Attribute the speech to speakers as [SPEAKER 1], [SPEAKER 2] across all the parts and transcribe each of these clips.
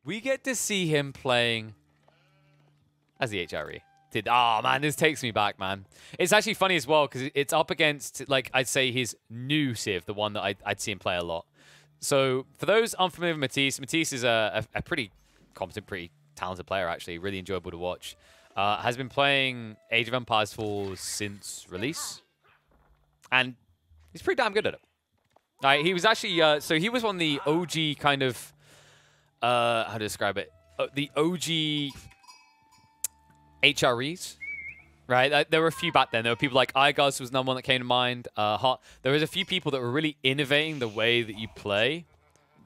[SPEAKER 1] we get to see him playing as the HRE. Oh, man, this takes me back, man. It's actually funny as well because it's up against, like, I'd say his new Civ, the one that I'd see him play a lot. So for those unfamiliar with Matisse, Matisse is a pretty competent, pretty talented player, actually. Really enjoyable to watch. Has been playing Age of Empires 4 since release. And he's pretty damn good at it. He was actually, so he was on the OG kind of, how to describe it? The OG HREs, right? There were a few back then. There were people like iGuz was another one that came to mind. There was a few people that were really innovating the way that you play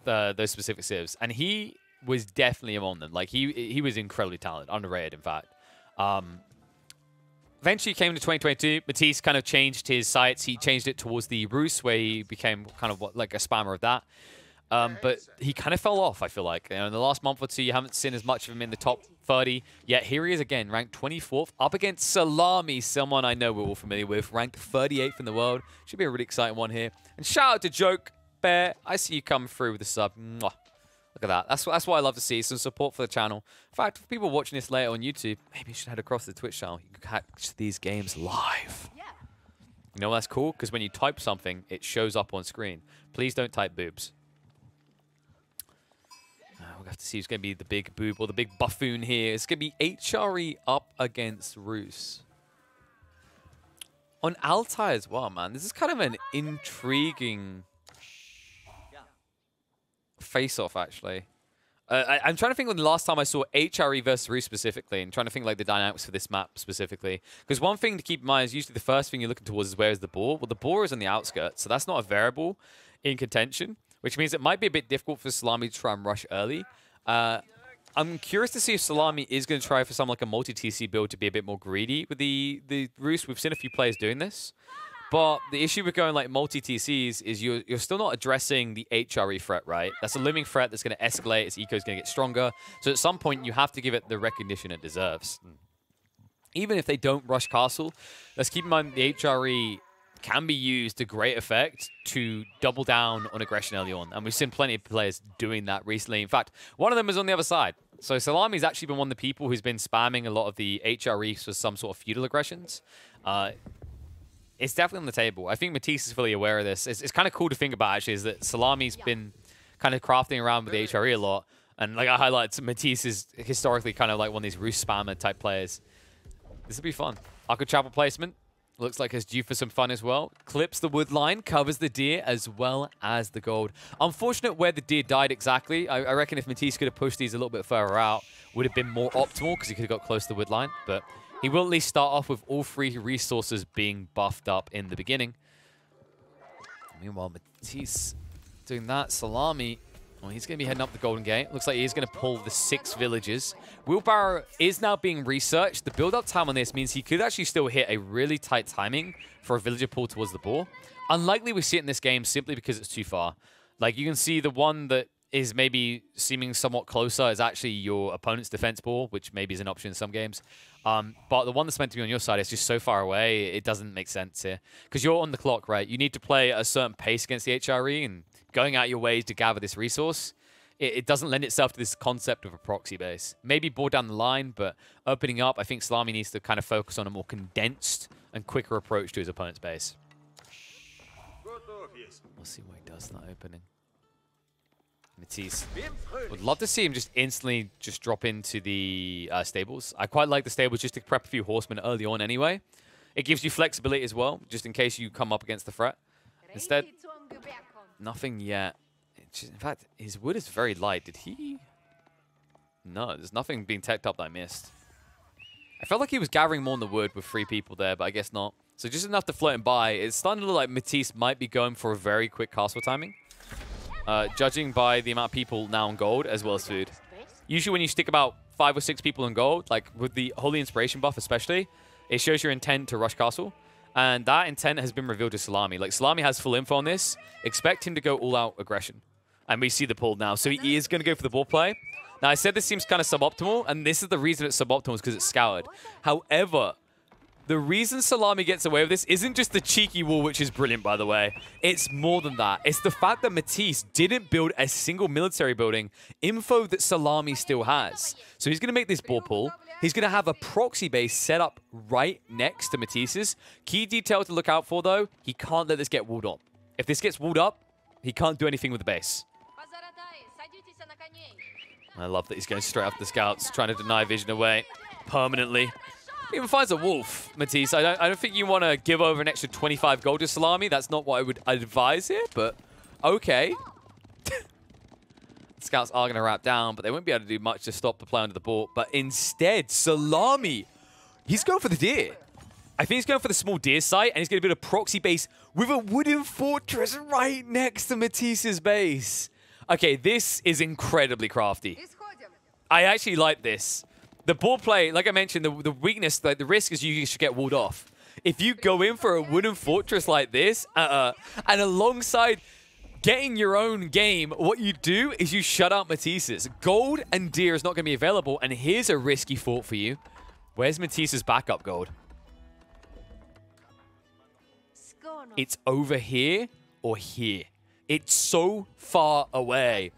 [SPEAKER 1] those specific civs, and he was definitely among them. Like he was incredibly talented, underrated, in fact. Eventually came to 2022. Matisse kind of changed his sights. He changed it towards the Rus, where he became kind of like a spammer of that. But he kind of fell off, I feel like. You know, in the last month or two, you haven't seen as much of him in the top 30. Yet here he is again, ranked 24th, up against Salami, someone I know we're all familiar with, ranked 38th in the world. Should be a really exciting one here. And shout out to Joke Bear. I see you come through with a sub. Mwah. Look at that. That's what I love to see, some support for the channel. In fact, for people watching this later on YouTube, maybe you should head across to the Twitch channel. You can catch these games live. Yeah. You know that's cool? Because when you type something, it shows up on screen. Please don't type boobs. We'll have to see who's going to be the big boob or the big buffoon here. It's going to be HRE up against Rus. On Altai as well, man. This is kind of an intriguing face-off, actually. I'm trying to think when the last time I saw HRE versus Rus specifically, and trying to think like the dynamics for this map specifically. Because one thing to keep in mind is usually the first thing you're looking towards is where is the boar. Well, the boar is on the outskirts, so that's not a variable in contention, which means it might be a bit difficult for Salami to try and rush early. I'm curious to see if Salami is going to try for something like a multi-TC build to be a bit more greedy with the Rus. We've seen a few players doing this. But the issue with going like multi-TCs is you're still not addressing the HRE threat, right? That's a looming threat that's going to escalate. Its eco is going to get stronger. So at some point, you have to give it the recognition it deserves. Even if they don't rush castle, let's keep in mind the HRE can be used to great effect to double down on aggression early on. And we've seen plenty of players doing that recently. In fact, one of them is on the other side. So Salami's actually been one of the people who's been spamming a lot of the HREs for some sort of feudal aggressions. It's definitely on the table. I think Matisse is fully aware of this. It's kind of cool to think about, actually, is that Salami's been kind of crafting around with the HRE a lot. And like I highlighted, Matisse is historically kind of like one of these Rus spammer type players. This will be fun. Arco Chapel placement. Looks like it's due for some fun as well. Clips the wood line, covers the deer as well as the gold. Unfortunate where the deer died exactly. I reckon if Matisse could have pushed these a little bit further out, would have been more optimal because he could have got close to the wood line. But he will at least start off with all three resources being buffed up in the beginning. Meanwhile, Matisse doing that. Salami, well, he's going to be heading up the Golden Gate. Looks like he's going to pull the 6 villages. Wheelbarrow is now being researched. The build-up time on this means he could actually still hit a really tight timing for a villager pull towards the boar. Unlikely we see it in this game simply because it's too far. Like, you can see the one that is maybe seeming somewhat closer is actually your opponent's defense ball, which maybe is an option in some games. But the one that's meant to be on your side is just so far away, it doesn't make sense here. Because you're on the clock, right? You need to play at a certain pace against the HRE, and going out your way to gather this resource, it doesn't lend itself to this concept of a proxy base. Maybe board down the line, but opening up, I think Salami needs to kind of focus on a more condensed and quicker approach to his opponent's base. We'll see what he does in that opening. Matisse. Would love to see him just instantly just drop into the stables. I quite like the stables just to prep a few horsemen early on anyway. It gives you flexibility as well, just in case you come up against the threat. Instead, nothing yet. In fact, his wood is very light. Did he? No, there's nothing being teched up that I missed. I felt like he was gathering more in the wood with 3 people there, but I guess not. So just enough to float him by. It's starting to look like Matisse might be going for a very quick castle timing. Judging by the amount of people now on gold as well as food. Usually when you stick about 5 or 6 people on gold, like with the Holy Inspiration buff especially, it shows your intent to rush castle. And that intent has been revealed to Salami. Like, Salami has full info on this. Expect him to go all-out aggression. And we see the pull now. So he is going to go for the ball play. Now, I said this seems kind of suboptimal, and this is the reason it's suboptimal is because it's scoured. However, The reason Salami gets away with this isn't just the cheeky wall, which is brilliant, by the way. It's more than that. It's the fact that Matisse didn't build a single military building, info that Salami still has. So he's going to make this ball pool. He's going to have a proxy base set up right next to Matisse's. Key detail to look out for, though, he can't let this get walled up. If this gets walled up, he can't do anything with the base. I love that he's going straight after the scouts, trying to deny vision away permanently. He even finds a wolf, Matisse. I don't think you want to give over an extra 25 gold to Salami. That's not what I would advise here, but okay. Scouts are going to wrap down, but they won't be able to do much to stop the play under the ball. But instead, Salami, he's going for the deer. I think he's going for the small deer site, and he's going to build a proxy base with a wooden fortress right next to Matisse's base. Okay, this is incredibly crafty. I actually like this. The ball play, like I mentioned, the weakness, the risk is you should get walled off. If you go in for a wooden fortress like this, and alongside getting your own game, what you do is you shut out Matisse's. Gold and deer is not going to be available, and here's a risky fort for you. Where's Matisse's backup gold? It's over here or here. It's so far away.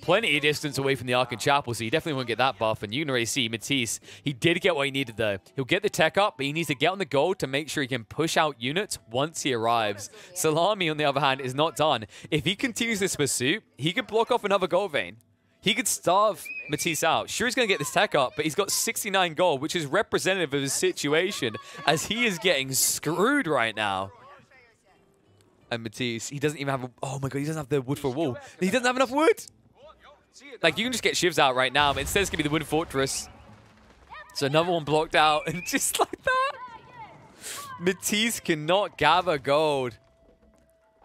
[SPEAKER 1] Plenty of distance away from the Ark and Chapel, so you definitely won't get that buff. And you can already see Matisse, he did get what he needed, though. He'll get the tech up, but he needs to get on the gold to make sure he can push out units once he arrives. Salami, on the other hand, is not done. If he continues this pursuit, he could block off another gold vein. He could starve Matisse out. Sure, he's going to get this tech up, but he's got 69 gold, which is representative of his situation, as he is getting screwed right now. And Matisse, he doesn't even have... Oh my god, he doesn't have the wood for a wall. He doesn't have enough wood! Like, you can just get shivs out right now, but instead it's going to be the wooden fortress. So another one blocked out, and just like that, Matisse cannot gather gold.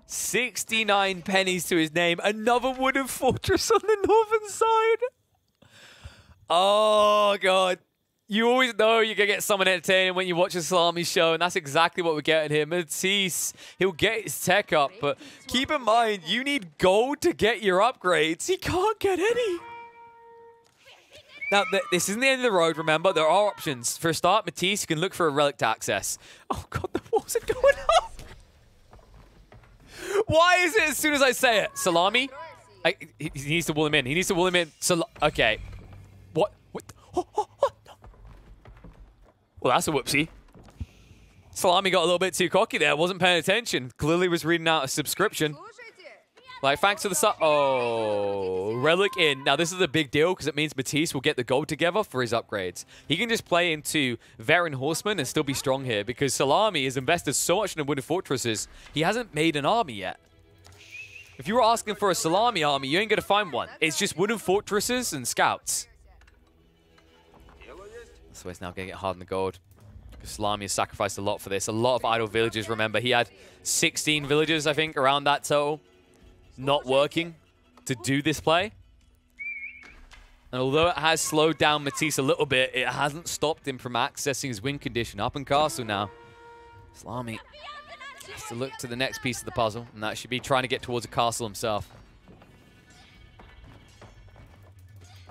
[SPEAKER 1] 69 pennies to his name. Another wooden fortress on the northern side. Oh, God. You always know you're going to get someone entertaining when you watch a Salami show, and that's exactly what we're getting here. Matisse, he'll get his tech up, but keep in mind, you need gold to get your upgrades. He can't get any. Now, this isn't the end of the road, remember. There are options. For a start, Matisse, you can look for a relic to access. Oh, God, the walls are going up. Why is it as soon as I say it? Salami? He needs to wall him in. He needs to wall him in. Okay. What? Oh. Well, that's a whoopsie. Salami got a little bit too cocky there. Wasn't paying attention. Clearly was reading out a subscription. Like, thanks to the... Oh, relic in. Now, this is a big deal because it means Matisse will get the gold together for his upgrades. He can just play into Veteran Horseman and still be strong here because Salami has invested so much in the wooden fortresses, he hasn't made an army yet. If you were asking for a Salami army, you ain't going to find one. It's just wooden fortresses and scouts. So it's now going to get hard in the gold. Salami has sacrificed a lot for this. A lot of idle villages, remember. He had 16 villages, I think, around that total. Not working to do this play. And although it has slowed down Matisse a little bit, it hasn't stopped him from accessing his win condition. Up in castle now. Salami has to look to the next piece of the puzzle, and that should be trying to get towards a castle himself.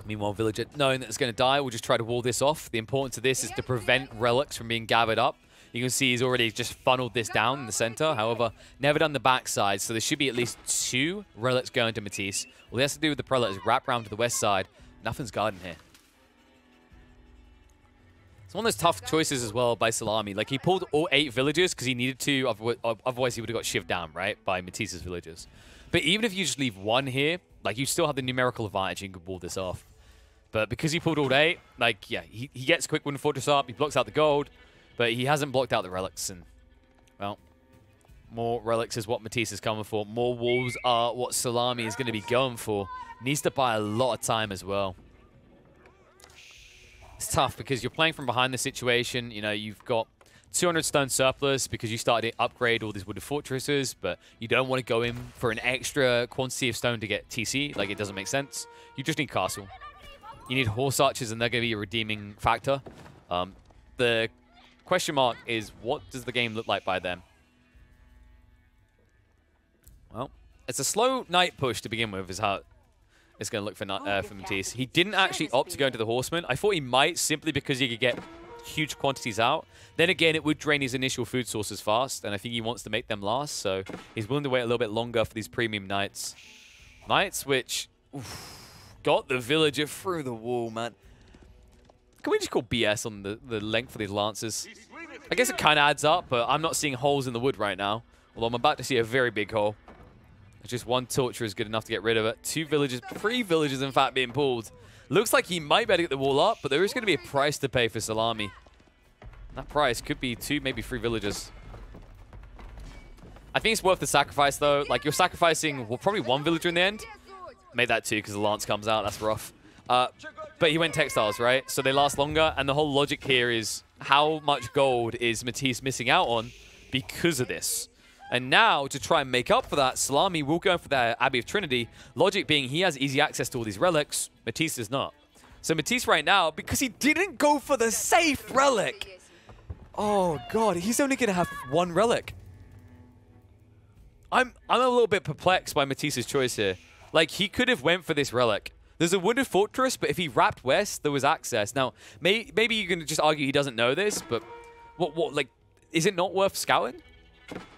[SPEAKER 1] Meanwhile, Villager, knowing that it's going to die, will just try to wall this off. The importance of this is to prevent relics from being gathered up. You can see he's already just funneled this down in the center. However, never done the backside, so there should be at least 2 relics going to Matisse. All he has to do with the prelate is wrap around to the west side. Nothing's guarding here. It's one of those tough choices as well by Salami. Like, he pulled all 8 villagers because he needed to, otherwise he would have got shivved down, right, by Matisse's villagers. But even if you just leave 1 here, like, you still have the numerical advantage. You can wall this off. But because he pulled all 8, like, yeah, he gets quick wooden fortress up. He blocks out the gold, but he hasn't blocked out the relics. And, well, more relics is what Matisse is coming for. More walls are what Salami is going to be going for. Needs to buy a lot of time as well. It's tough because you're playing from behind the situation. You know, you've got 200 stone surplus because you started to upgrade all these wooden fortresses, but you don't want to go in for an extra quantity of stone to get TC. Like, it doesn't make sense. You just need castle. You need horse archers, and they're going to be a redeeming factor. The question mark is, what does the game look like by then? Well, it's a slow night push to begin with, is how it's going to look for Matisse. He didn't actually opt to go into the horseman. I thought he might, simply because he could get huge quantities out. Then again, it would drain his initial food sources fast, and I think he wants to make them last, so he's willing to wait a little bit longer for these premium Knights. Knights, which got the villager through the wall, man. Can we just call BS on the length of these lances? I guess it kind of adds up, but I'm not seeing holes in the wood right now, although I'm about to see a very big hole. Just one torture is good enough to get rid of it. 2 villagers, 3 villagers, in fact, being pulled. Looks like he might be able to get the wall up, but there is going to be a price to pay for Salami. That price could be 2, maybe 3 villagers. I think it's worth the sacrifice, though. Like, you're sacrificing, well, probably 1 villager in the end. Made that 2 because the lance comes out. That's rough. But he went textiles, right? So they last longer, and the whole logic here is how much gold is Matisse missing out on because of this. And now, to try and make up for that, Salami will go for their Abbey of Trinity. Logic being he has easy access to all these relics. Matisse does not. So Matisse right now, because he didn't go for the safe relic. Oh, God. He's only going to have 1 relic. I'm a little bit perplexed by Matisse's choice here. Like, he could have went for this relic. There's a wooded fortress, but if he wrapped west, there was access. Now, maybe you can just argue he doesn't know this, but like, is it not worth scouting?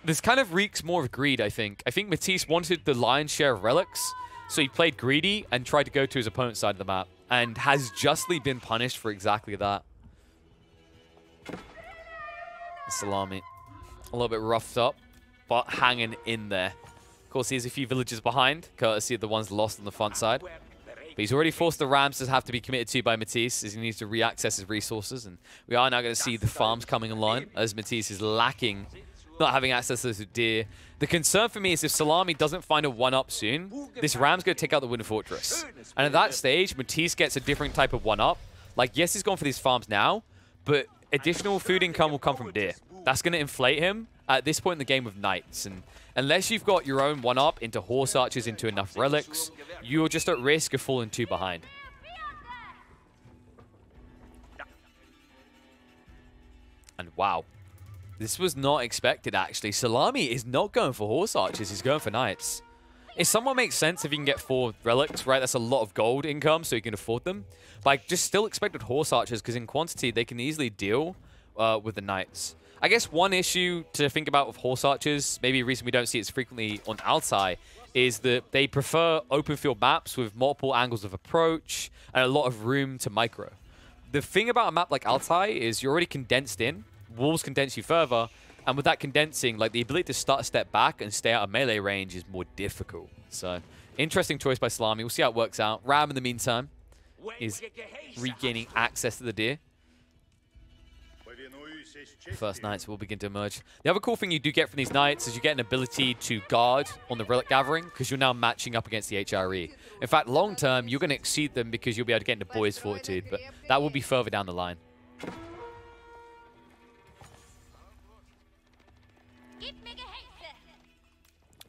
[SPEAKER 1] This kind of reeks more of greed, I think. I think Matisse wanted the lion's share of relics, so he played greedy and tried to go to his opponent's side of the map, and has justly been punished for exactly that. Salami. A little bit roughed up, but hanging in there. Of course, he has a few villages behind, courtesy of the ones lost on the front side. But he's already forced the Rams to have to be committed to by Matisse, as he needs to re-access his resources, and we are now going to see the farms coming online, as Matisse is lacking not having access to the deer. The concern for me is if Salami doesn't find a 1-up soon, this Ram's going to take out the Wooden Fortress. And at that stage, Matisse gets a different type of 1-up. Like, yes, he's gone for these farms now, but additional food income will come from deer. That's going to inflate him at this point in the game with Knights. And unless you've got your own 1-up into Horse Archers, into enough relics, you're just at risk of falling 2 behind. And wow. This was not expected, actually. Salami is not going for Horse Archers. He's going for Knights. It somewhat makes sense if you can get 4 relics, right? That's a lot of gold income, so you can afford them. But I just still expected Horse Archers, because in quantity, they can easily deal with the Knights. I guess one issue to think about with Horse Archers, maybe a reason we don't see it as frequently on Altai, is that they prefer open field maps with multiple angles of approach and a lot of room to micro. The thing about a map like Altai is you're already condensed in. Walls condense you further, and with that condensing, like, the ability to start a step back and stay out of melee range is more difficult. So, interesting choice by Salami. We'll see how it works out. Ram, in the meantime, is regaining access to the deer. First Knights will begin to emerge. The other cool thing you do get from these Knights is you get an ability to guard on the relic gathering, because you're now matching up against the HRE. In fact, long term, you're going to exceed them because you'll be able to get into Boy's Fortitude, but that will be further down the line.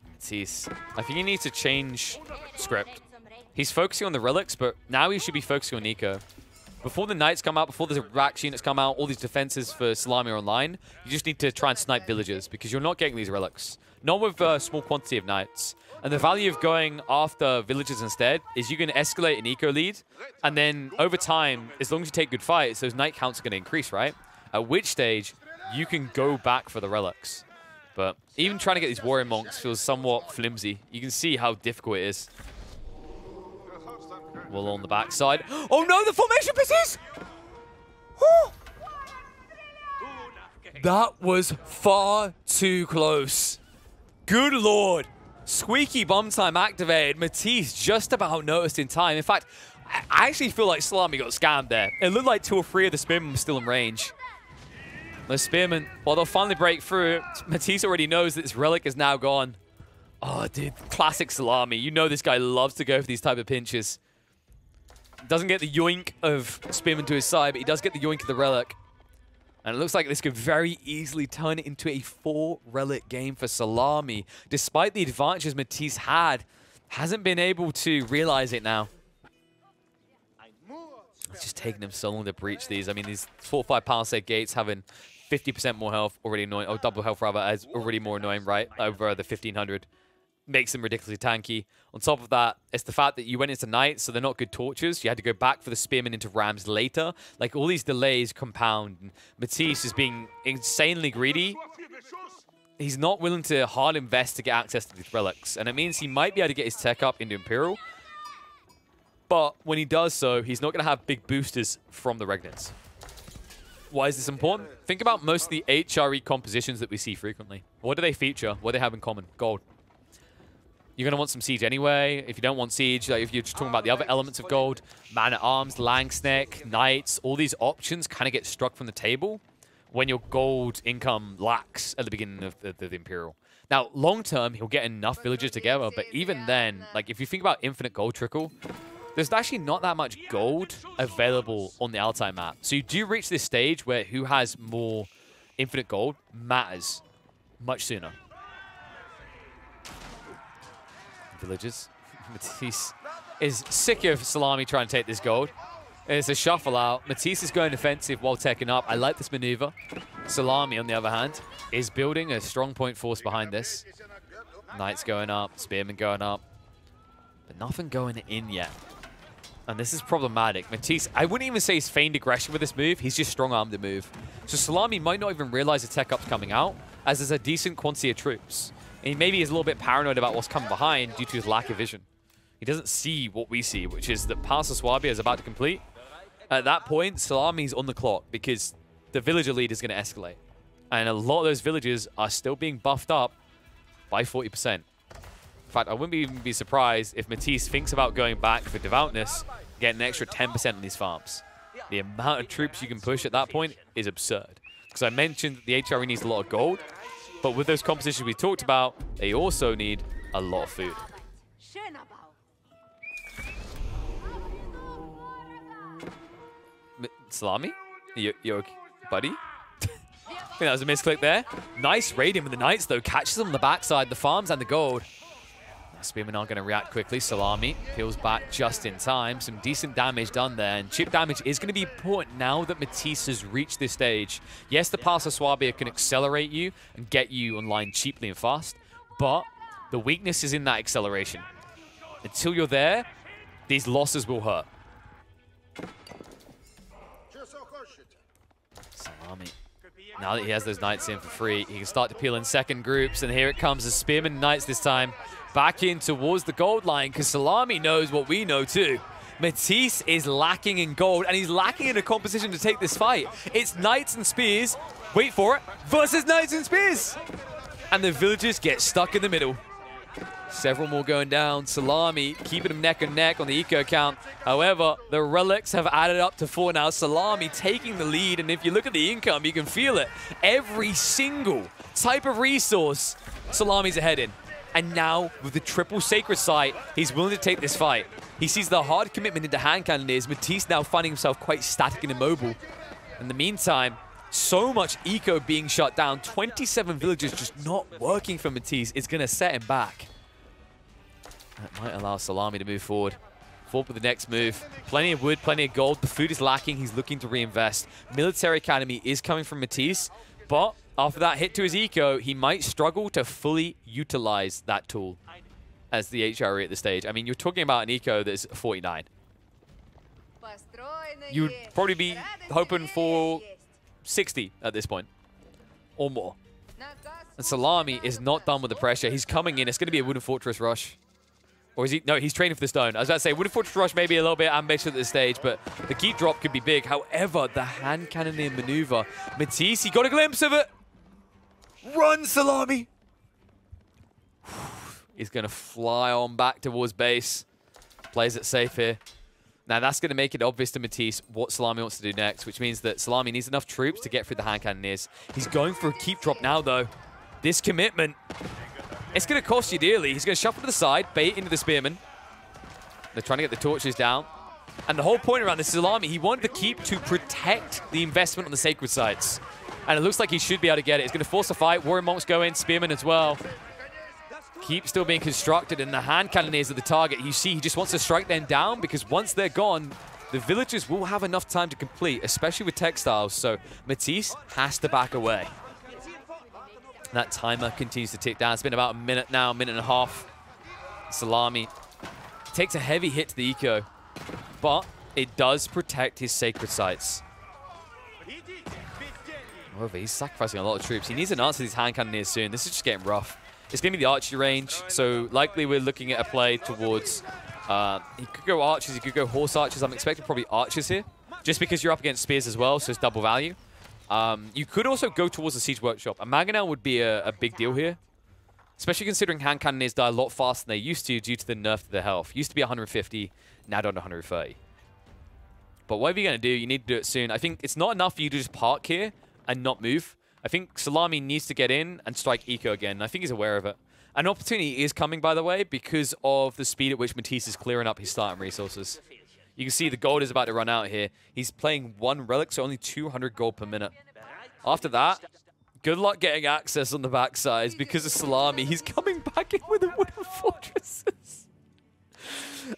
[SPEAKER 1] Matisse. I think he needs to change script. He's focusing on the relics, but now he should be focusing on Nico. Before the Knights come out, before the Rax units come out, all these defenses for Salami are online, you just need to try and snipe villagers, because you're not getting these relics. Not with a small quantity of Knights. And the value of going after villagers instead is you can escalate an eco lead, and then over time, as long as you take good fights, those Knight counts are going to increase, right? At which stage, you can go back for the relics. But even trying to get these warrior monks feels somewhat flimsy. You can see how difficult it is. Well, on the backside. Oh no, the formation pieces! That was far too close. Good lord. Squeaky bomb time activated. Matisse just about noticed in time. In fact, I actually feel like Salami got scammed there. It looked like 2 or 3 of the spearmen were still in range. The spearmen, while they'll finally break through, Matisse already knows that this relic is now gone. Oh, dude, classic Salami. You know this guy loves to go for these type of pinches. Doesn't get the yoink of spearman to his side, but he does get the yoink of the relic. And it looks like this could very easily turn it into a 4-relic game for Salami. Despite the advantages Matisse had, hasn't been able to realize it now. It's just taking him so long to breach these. I mean, these 4-5 palisade gates having 50% more health, already annoying. Oh, double health rather, as already more annoying, right? Over the 1500. makes them ridiculously tanky. On top of that, it's the fact that you went into Knights, so they're not good torches. You had to go back for the Spearmen into Rams later. Like, all these delays compound. And Matisse is being insanely greedy. He's not willing to hard invest to get access to these relics. And it means he might be able to get his tech up into Imperial. But when he does so, he's not going to have big boosters from the Regnants. Why is this important? Think about most of the HRE compositions that we see frequently. What do they feature? What do they have in common? Gold. You're going to want some siege anyway. If you don't want siege, like if you're just talking about the other elements of gold, man-at-arms, Langsneck, Knights, all these options kind of get struck from the table when your gold income lacks at the beginning of the Imperial. Now, long-term, he'll get enough villagers together, but even then, like if you think about infinite gold trickle, there's actually not that much gold available on the Altai map. So you do reach this stage where who has more infinite gold matters much sooner. Villagers. Matisse is sick of Salami trying to take this gold. It's a shuffle out. Matisse is going defensive while teching up. I like this maneuver. Salami, on the other hand, is building a strong point force behind this. Knights going up, Spearmen going up, but nothing going in yet. And this is problematic. Matisse, I wouldn't even say he's feigned aggression with this move. He's just strong-armed the move. So Salami might not even realize the tech up's coming out, as there's a decent quantity of troops. And maybe he's a little bit paranoid about what's coming behind due to his lack of vision. He doesn't see what we see, which is that Pass Swabia is about to complete. At that point, Salami's on the clock because the villager lead is going to escalate. And a lot of those villagers are still being buffed up by 40%. In fact, I wouldn't even be surprised if Matisse thinks about going back for Devoutness, getting an extra 10% on these farms. The amount of troops you can push at that point is absurd. Because I mentioned that the HRE needs a lot of gold, but with those compositions we talked about, they also need a lot of food. Salami? You okay, buddy? I think that was a misclick there. Nice raiding with the Knights, though. Catches them on the backside, the farms and the gold. Spearmen aren't going to react quickly. Salami peels back just in time. Some decent damage done there. And chip damage is going to be important now that Matisse has reached this stage. Yes, the Pass of Swabia can accelerate you and get you online cheaply and fast. But the weakness is in that acceleration. Until you're there, these losses will hurt. Salami. Now that he has those Knights in for free, he can start to peel in second groups. And here it comes, the Spearmen Knights this time. Back in towards the gold line, because Salami knows what we know too. Matisse is lacking in gold, and he's lacking in a composition to take this fight. It's Knights and Spears, wait for it, versus Knights and Spears. And the villagers get stuck in the middle. Several more going down. Salami keeping them neck and neck on the eco count. However, the relics have added up to 4 now. Salami taking the lead, and if you look at the income, you can feel it. Every single type of resource, Salami's ahead in. And now, with the triple Sacred Sight, he's willing to take this fight. He sees the hard commitment into hand cannoneers. Matisse now finding himself quite static and immobile. In the meantime, so much eco being shut down. 27 villagers just not working for Matisse is going to set him back. That might allow Salami to move forward. Forward with the next move. Plenty of wood, plenty of gold. The food is lacking. He's looking to reinvest. Military Academy is coming from Matisse, but after that hit to his eco, he might struggle to fully utilize that tool as the HRE at this stage. I mean, you're talking about an eco that's 49. You'd probably be hoping for 60 at this point, or more. And Salami is not done with the pressure. He's coming in. It's going to be a Wooden Fortress rush. Or is he? No, he's training for the stone. I was about to say, Wooden Fortress rush may be a little bit ambitious at this stage, but the keep drop could be big. However, the hand cannoneer maneuver. Matisse, he got a glimpse of it. Run, Salami! He's going to fly on back towards base. Plays it safe here. Now, that's going to make it obvious to Matisse what Salami wants to do next, which means that Salami needs enough troops to get through the hand cannoneers. He's going for a keep drop now, though. This commitment, it's going to cost you dearly. He's going to shuffle to the side, bait into the Spearmen. They're trying to get the torches down. And the whole point around this Salami, he wanted the keep to protect the investment on the sacred sites. And it looks like he should be able to get it. He's going to force a fight. Warrior Monks go in, Spearmen as well. Keep still being constructed, and the hand cannoneers are the target. You see, he just wants to strike them down because once they're gone, the villagers will have enough time to complete, especially with textiles. So Matisse has to back away. That timer continues to tick down. It's been about a minute now, minute and a half. Salami takes a heavy hit to the eco, but it does protect his sacred sites. However, he's sacrificing a lot of troops. He needs an answer to these hand cannoneers soon. This is just getting rough. It's going to be the archery range, so likely we're looking at a play towards... he could go archers, he could go horse archers. I'm expecting probably archers here, just because you're up against spears as well, so it's double value. You could also go towards the Siege Workshop. A Mangonel would be a big deal here, especially considering hand cannoneers die a lot faster than they used to due to the nerf to their health. Used to be 150, now down to 130. But whatever you're going to do, you need to do it soon. I think it's not enough for you to just park here and not move. I think Salami needs to get in and strike eco again. I think he's aware of it. An opportunity is coming, by the way, because of the speed at which Matisse is clearing up his starting resources. You can see the gold is about to run out here. He's playing 1 relic, so only 200 gold per minute. After that, good luck getting access on the backside because of Salami. He's coming back in with the wooden fortresses.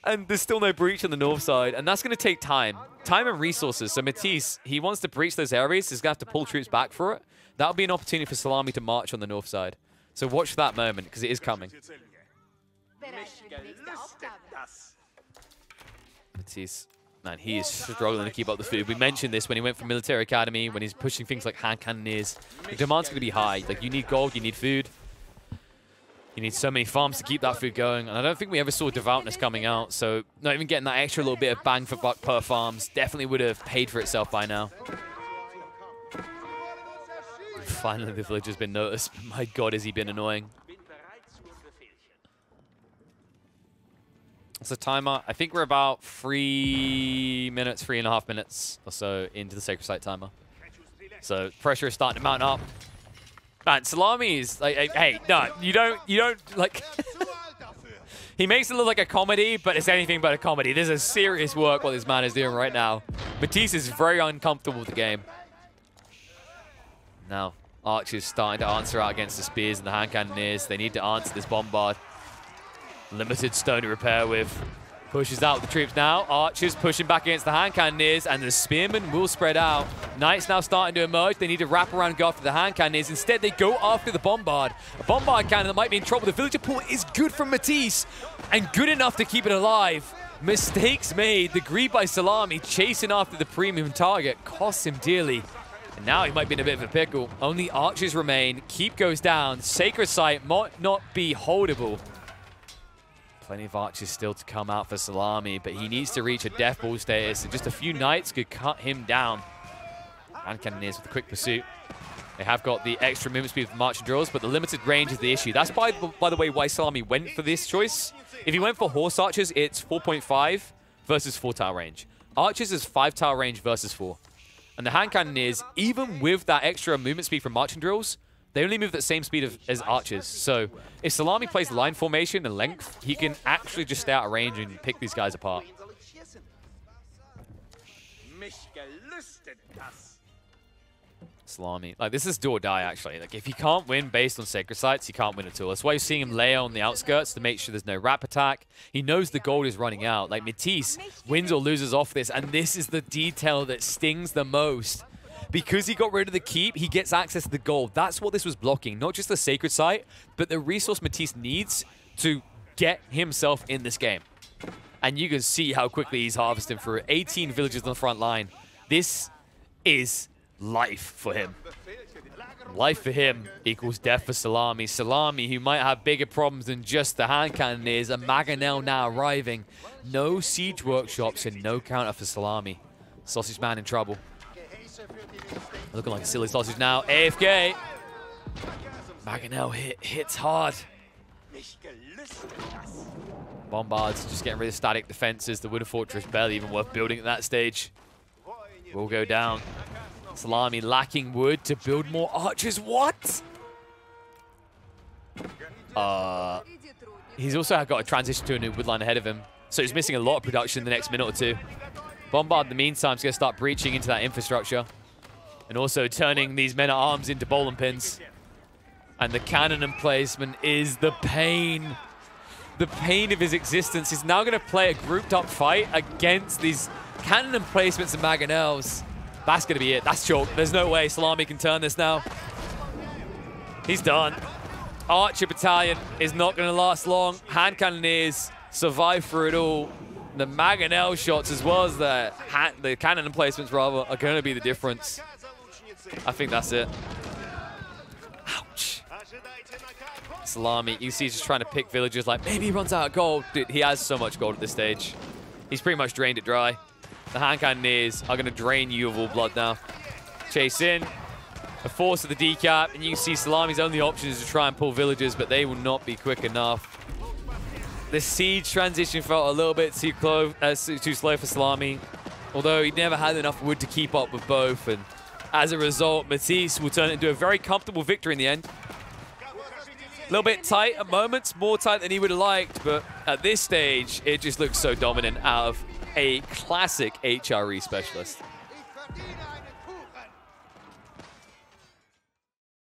[SPEAKER 1] And there's still no breach on the north side, and that's going to take time. Time and resources. So Matisse, he wants to breach those areas. He's going to have to pull troops back for it. That'll be an opportunity for Salami to march on the north side. So watch that moment, because it is coming. Matisse, man, he is struggling to keep up the food. We mentioned this when he went from military academy, when he's pushing things like hand cannoneers. The demand's going to be high. Like, you need gold, you need food. You need so many farms to keep that food going. And I don't think we ever saw Devoutness coming out. So not even getting that extra little bit of bang for buck per farms definitely would have paid for itself by now. Finally, the village has been noticed. My God, has he been annoying. What's the timer? I think we're about 3.5 minutes or so into the Sacred Site timer. So pressure is starting to mount up. Man, Salami is like, hey, no, you don't like... He makes it look like a comedy, but it's anything but a comedy. This is serious work what this man is doing right now. Matisse is very uncomfortable with the game. Now, archers starting to answer out against the spears and the hand cannoneers. They need to answer this bombard. Limited stone to repair with. Pushes out the troops now. Archers pushing back against the hand cannoneers, and the spearmen will spread out. Knights now starting to emerge. They need to wrap around and go after the hand cannoneers. Instead, they go after the bombard. A bombard cannon that might be in trouble. The villager pool is good from Matisse, and good enough to keep it alive. Mistakes made. The greed by Salami chasing after the premium target costs him dearly. And now he might be in a bit of a pickle. Only archers remain. Keep goes down. Sacred Site might not be holdable. Plenty of archers still to come out for Salami, but he needs to reach a death ball status, and just a few knights could cut him down. Hand cannoneers with a quick pursuit. They have got the extra movement speed with marching drills, but the limited range is the issue. That's, by the way, why Salami went for this choice. If he went for horse archers, it's 4.5 versus 4-tile range. Archers is 5-tile range versus 4. And the hand cannoneers, even with that extra movement speed from marching drills, they only move at the same speed as archers. So if Salami plays line formation and length, he can actually just stay out of range and pick these guys apart. Salami, like, this is do or die, actually. Like, if you can't win based on Sacred Sites, you can't win at all. That's why you're seeing him lay on the outskirts to make sure there's no wrap attack. He knows the gold is running out. Like, Matisse wins or loses off this, and this is the detail that stings the most. Because he got rid of the keep, he gets access to the gold. That's what this was blocking. Not just the Sacred Site, but the resource Matisse needs to get himself in this game. And you can see how quickly he's harvesting through 18 villages on the front line. This is life for him. Life for him equals death for Salami. Salami, who might have bigger problems than just the hand cannoneers, and Maganel now arriving. No siege workshops and no counter for Salami. Sausage Man in trouble. Looking like a silly sausage now. AFK. Maganel hits hard. Bombards just getting rid of static defenses. The Wooden Fortress barely even worth building at that stage. Will go down. Salami lacking wood to build more archers. What? He's also got a transition to a new woodline ahead of him. So he's missing a lot of production in the next minute or two. Bombard, in the meantime, is going to start breaching into that infrastructure. And also turning these men-at-arms into bowling pins. And the cannon emplacement is the pain. The pain of his existence. He's now going to play a grouped-up fight against these cannon emplacements and Maganels. That's going to be it. That's chalk. There's no way Salami can turn this now. He's done. Archer Battalion is not going to last long. Hand Cannoneers survive through it all. The Mangonel shots, as well as the cannon emplacements, rather, are going to be the difference. I think that's it. Ouch. Salami, you see, he's just trying to pick villagers like, maybe he runs out of gold. Dude, he has so much gold at this stage. He's pretty much drained it dry. The hand cannoneers are going to drain you of all blood now. Chase in. The force of the decap, and you can see Salami's only option is to try and pull villagers, but they will not be quick enough. The siege transition felt a little bit too slow for Salami, although he never had enough wood to keep up with both, and as a result, Matisse will turn it into a very comfortable victory in the end. A little bit tight at moments, more tight than he would have liked, but at this stage, it just looks so dominant out of a classic HRE specialist.